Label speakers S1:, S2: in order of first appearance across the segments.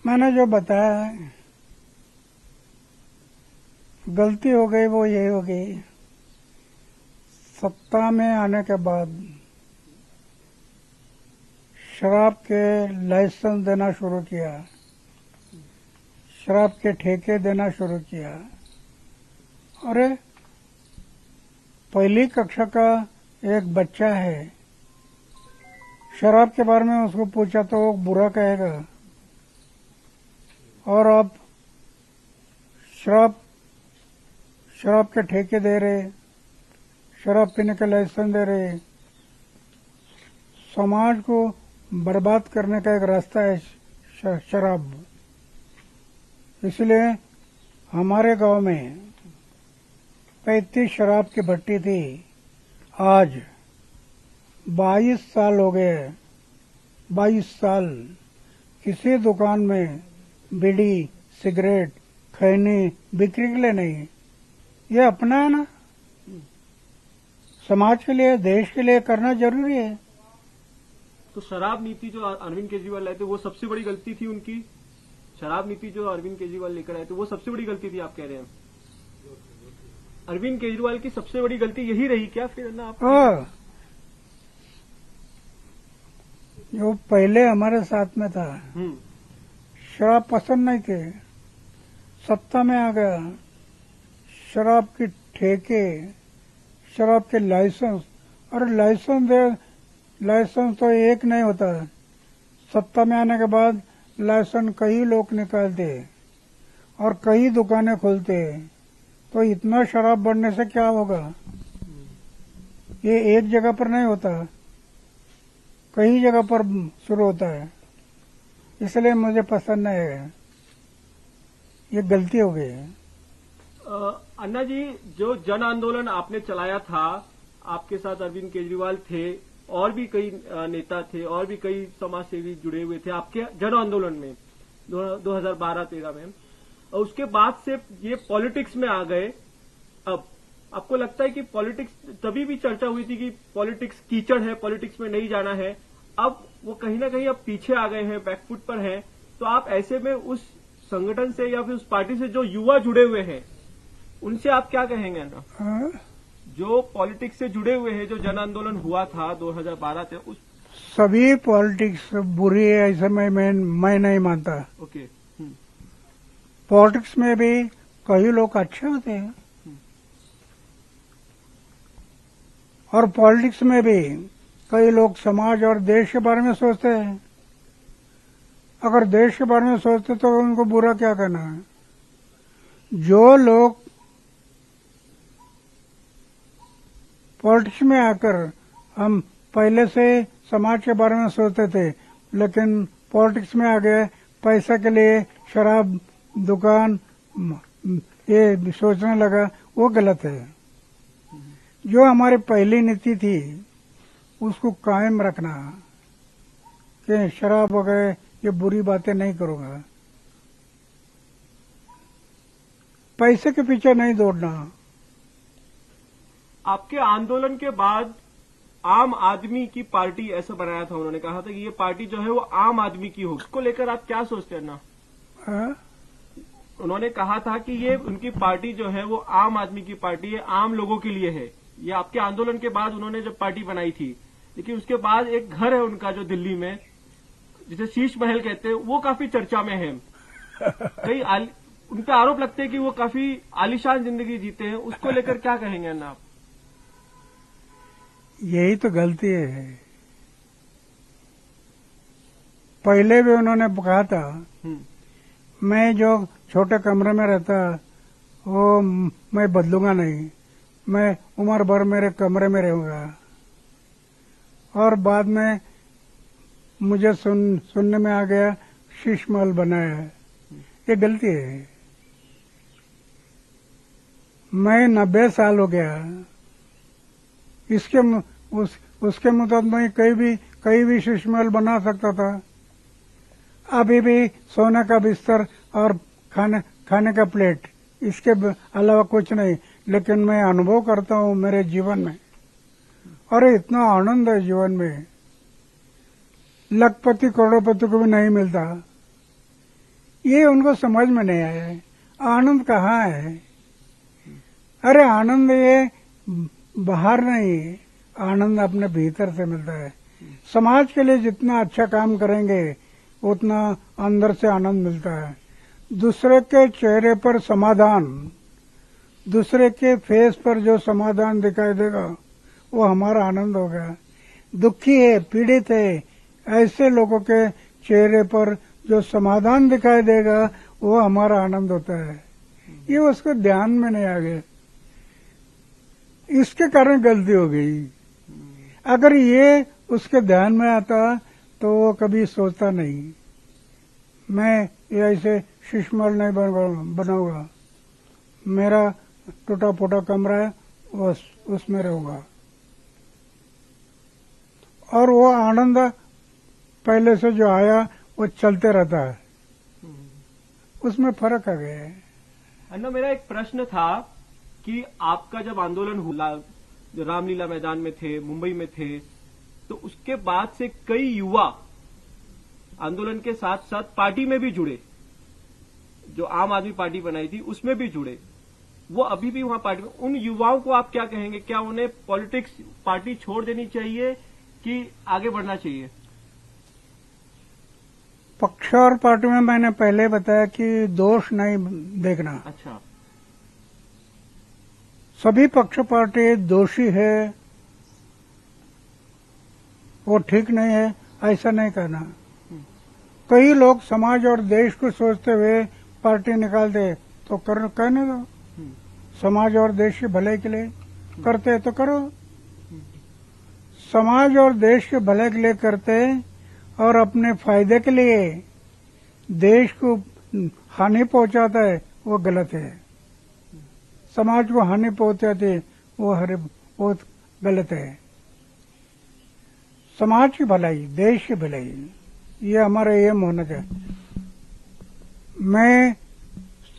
S1: मैंने जो बताया गलती हो गई वो ये हो गई, सत्ता में आने के बाद शराब के लाइसेंस देना शुरू किया, शराब के ठेके देना शुरू किया। अरे पहली कक्षा का एक बच्चा है, शराब के बारे में उसको पूछा तो वो बुरा कहेगा, और अब शराब के ठेके दे रहे, शराब पीने का लाइसेंस दे रहे। समाज को बर्बाद करने का एक रास्ता है शराब। इसलिए हमारे गांव में 35 शराब की भट्टी थी, आज 22 साल हो गए। 22 साल किसी दुकान में बीड़ी, सिगरेट, खैनी बिक्री के लिए नहीं। ये अपना है ना, समाज के लिए, देश के लिए करना जरूरी है।
S2: तो शराब नीति जो अरविंद केजरीवाल लाए थे वो सबसे बड़ी गलती थी उनकी? शराब नीति जो अरविंद केजरीवाल लेकर आए थे वो सबसे बड़ी गलती थी, आप कह रहे हैं? अरविंद केजरीवाल की सबसे बड़ी गलती यही रही क्या फिर ना आप?
S1: जो पहले हमारे साथ में था, शराब पसंद नहीं थे, सत्ता में आ गया, शराब के ठेके, शराब के लाइसेंस, और लाइसेंस तो एक नहीं होता। सत्ता में आने के बाद लाइसेंस कई लोग निकालते और कई दुकानें खोलते, तो इतना शराब बढ़ने से क्या होगा? ये एक जगह पर नहीं होता, कई जगह पर शुरू होता है। इसलिए मुझे पसंद नहीं है, ये गलती हो गई है।
S2: अन्ना जी, जो जन आंदोलन आपने चलाया था, आपके साथ अरविंद केजरीवाल थे, और भी कई नेता थे, और भी कई समाज सेवी जुड़े हुए थे आपके जन आंदोलन में 2012-13 में, और उसके बाद से ये पॉलिटिक्स में आ गए। अब आपको लगता है कि पॉलिटिक्स, तभी भी चर्चा हुई थी कि पॉलिटिक्स कीचड़ है, पॉलिटिक्स में नहीं जाना है, अब वो कहीं ना कहीं अब पीछे आ गए हैं, बैकफुट पर हैं, तो आप ऐसे में उस संगठन से या फिर उस पार्टी से जो युवा जुड़े हुए हैं उनसे आप क्या कहेंगे ना? जो पॉलिटिक्स से जुड़े हुए हैं, जो जन आंदोलन हुआ था 2012 से, उस
S1: सभी पॉलिटिक्स बुरी है ऐसा मैं नहीं मानता।
S2: ओके।
S1: पॉलिटिक्स में भी कई लोग अच्छे होते हैं, और पॉलिटिक्स में भी कई लोग समाज और देश के बारे में सोचते हैं। अगर देश के बारे में सोचते तो उनको बुरा क्या कहना है? जो लोग पॉलिटिक्स में आकर, हम पहले से समाज के बारे में सोचते थे, लेकिन पॉलिटिक्स में आ गए पैसा के लिए शराब दुकान ये सोचने लगा, वो गलत है। जो हमारी पहली नीति थी उसको कायम रखना कि शराब वगैरह ये बुरी बातें नहीं करूंगा, पैसे के पीछे नहीं दौड़ना।
S2: आपके आंदोलन के बाद आम आदमी की पार्टी ऐसा बनाया था, उन्होंने कहा था कि ये पार्टी जो है वो आम आदमी की हो, उसको लेकर आप क्या सोचते हैं ना? उन्होंने कहा था कि ये उनकी पार्टी जो है वो आम आदमी की पार्टी है, आम लोगों के लिए है। ये आपके आंदोलन के बाद उन्होंने जब पार्टी बनाई थी, लेकिन उसके बाद एक घर है उनका जो दिल्ली में, जिसे शीश महल कहते हैं, वो काफी चर्चा में है। कई उन पर आरोप लगते हैं कि वो काफी आलीशान जिंदगी जीते हैं, उसको लेकर क्या कहेंगे ना आप?
S1: यही तो गलती है। पहले भी उन्होंने कहा था मैं जो छोटे कमरे में रहता वो मैं बदलूंगा नहीं, मैं उम्र भर मेरे कमरे में रहूंगा, और बाद में मुझे सुनने में आ गया शीश महल बनाया है। ये गलती है। मैं 90 साल हो गया, उसके मुताबिक मैं कहीं भी शीश महल बना सकता था। अभी भी सोने का बिस्तर और खाने का प्लेट, इसके अलावा कुछ नहीं, लेकिन मैं अनुभव करता हूँ मेरे जीवन में, और इतना आनंद है जीवन में, लखपति करोड़पति को भी नहीं मिलता। ये उनको समझ में नहीं आया है। आनंद कहाँ है? अरे आनंद ये बाहर नहीं, आनंद अपने भीतर से मिलता है। समाज के लिए जितना अच्छा काम करेंगे उतना अंदर से आनंद मिलता है। दूसरे के चेहरे पर समाधान, दूसरे के फेस पर जो समाधान दिखाई देगा वो हमारा आनंद हो गया। दुखी है, पीड़ित है, ऐसे लोगों के चेहरे पर जो समाधान दिखाई देगा वो हमारा आनंद होता है। ये उसको ध्यान में नहीं आ गया, इसके कारण गलती हो गई। अगर ये उसके ध्यान में आता तो वो कभी सोचता नहीं मैं ये ऐसे शीशमहल नहीं बनाऊंगा, मेरा टूटा फूटा कमरा है उसमें रहूंगा। और वो आनंद पहले से जो आया वो चलते रहता है, उसमें फर्क आ गया है।
S2: अन्ना, मेरा एक प्रश्न था कि आपका जब आंदोलन हुआ, जो रामलीला मैदान में थे, मुंबई में थे, तो उसके बाद से कई युवा आंदोलन के साथ साथ पार्टी में भी जुड़े। जो आम आदमी पार्टी बनाई थी उसमें भी जुड़े, वो अभी भी वहां पार्टी में। उन युवाओं को आप क्या कहेंगे? क्या उन्हें पॉलिटिक्स पार्टी छोड़ देनी चाहिए कि आगे बढ़ना चाहिए?
S1: पक्ष और पार्टी में मैंने पहले बताया कि दोष नहीं देखना।
S2: अच्छा,
S1: सभी पक्ष पार्टी दोषी है, वो ठीक नहीं है, ऐसा नहीं कहना। कई लोग समाज और देश को सोचते हुए पार्टी निकालते तो कहने दो, समाज और देश के भले के लिए करते तो करो। समाज और देश के भले के लिए करते और अपने फायदे के लिए देश को हानि पहुंचाता है वो गलत है। समाज को हानि पहुंचाती है वो गलत है। समाज की भलाई, देश की भलाई, ये हमारा एम होना चाहिए। मैं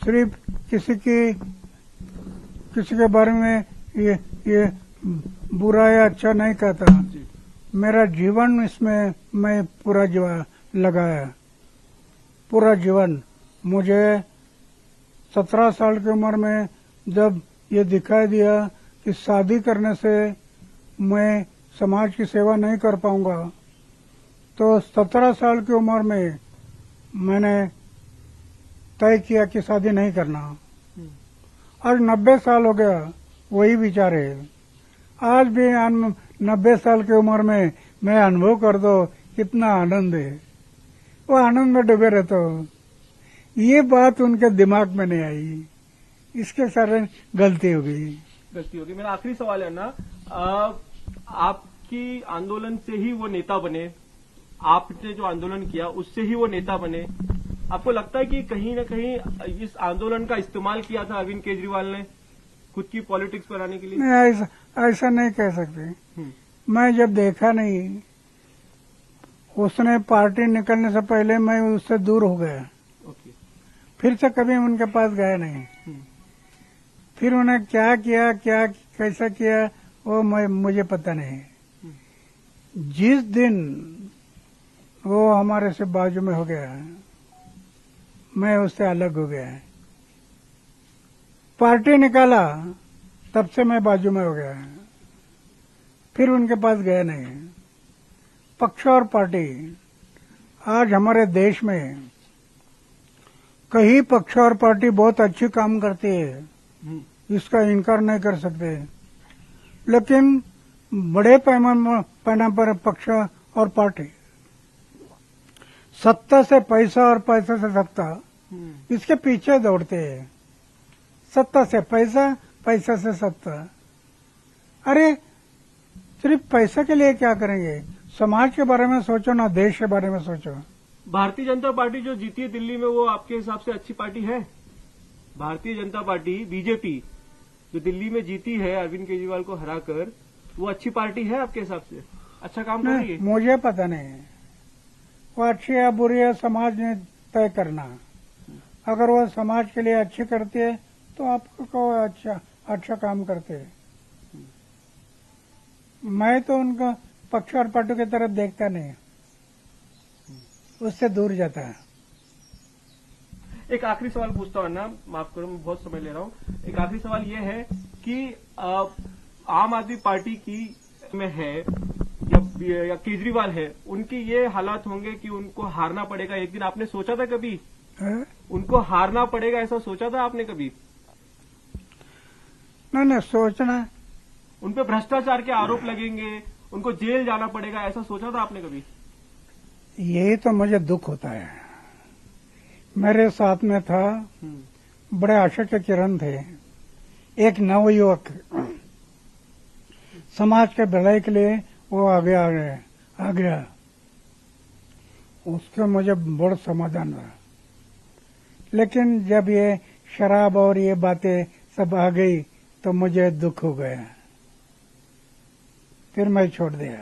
S1: सिर्फ किसी के बारे में ये बुरा या अच्छा नहीं कहता। मेरा जीवन इसमें मैं पूरा जीवन लगाया, पूरा जीवन। मुझे 17 साल की उम्र में जब ये दिखाई दिया कि शादी करने से मैं समाज की सेवा नहीं कर पाऊंगा, तो 17 साल की उम्र में मैंने तय किया कि शादी नहीं करना। आज 90 साल हो गया, वही विचार है। आज भी 90 साल की उम्र में मैं अनुभव कर दो कितना आनंद है, वो आनंद में डूबे रहता हूँ। ये बात उनके दिमाग में नहीं आई, इसके कारण गलती हो गई।
S2: मेरा आखिरी सवाल है ना, आपकी आंदोलन से ही वो नेता बने, आपने जो आंदोलन किया उससे ही वो नेता बने। आपको लगता है कि कहीं न कहीं इस आंदोलन का इस्तेमाल किया था अरविंद केजरीवाल ने खुद की पॉलिटिक्स बनाने के लिए?
S1: नहीं, ऐसा नहीं कह सकते। मैं जब देखा नहीं, उसने पार्टी निकलने से पहले मैं उससे दूर हो गया।
S2: ओके।
S1: फिर से कभी उनके पास गया नहीं। फिर उन्हें क्या किया, क्या कैसा किया, वो मुझे पता नहीं। जिस दिन वो हमारे से बाजू में हो गया, मैं उससे अलग हो गया। पार्टी निकाला तब से मैं बाजू में हो गया, फिर उनके पास गया नहीं। पक्ष और पार्टी, आज हमारे देश में कई पक्ष और पार्टी बहुत अच्छी काम करती है, इसका इनकार नहीं कर सकते। लेकिन बड़े पैमाने पर पक्ष और पार्टी सत्ता से पैसा और पैसा से सत्ता, इसके पीछे दौड़ते हैं। सत्ता से पैसा, पैसा से सत्ता। अरे सिर्फ पैसे के लिए क्या करेंगे? समाज के बारे में सोचो ना, देश के बारे में सोचो।
S2: भारतीय जनता पार्टी जो जीती है दिल्ली में, वो आपके हिसाब से अच्छी पार्टी है? भारतीय जनता पार्टी, बीजेपी, जो दिल्ली में जीती है अरविंद केजरीवाल को हराकर, वो अच्छी पार्टी है आपके हिसाब से? अच्छा काम कर रही है?
S1: मुझे पता नहीं वो अच्छी है बुरी है, समाज ने तय करना। अगर वो समाज के लिए अच्छी करती है तो आपको कहो अच्छा काम करते हैं। मैं तो उनका पक्ष और पार्टी की तरफ देखता नहीं, उससे दूर जाता है।
S2: एक आखिरी सवाल पूछता हूँ अन्ना, माफ करो मैं बहुत समय ले रहा हूँ। एक आखिरी सवाल ये है कि आम आदमी पार्टी की में है या केजरीवाल है, उनकी ये हालात होंगे कि उनको हारना पड़ेगा एक दिन, आपने सोचा था कभी उनको हारना पड़ेगा, ऐसा सोचा था आपने कभी?
S1: नहीं सोचना,
S2: उन पे भ्रष्टाचार के आरोप लगेंगे, उनको जेल जाना पड़ेगा, ऐसा सोचा था आपने कभी?
S1: यही तो मुझे दुख होता है। मेरे साथ में था, बड़े आशा के किरण थे, एक नवयुवक, समाज के भलाई के लिए वो आगे आ गया, उसका मुझे बड़ा समाधान रहा। लेकिन जब ये शराब और ये बातें सब आ गई तो मुझे दुख हो गया, फिर मैं छोड़ दिया।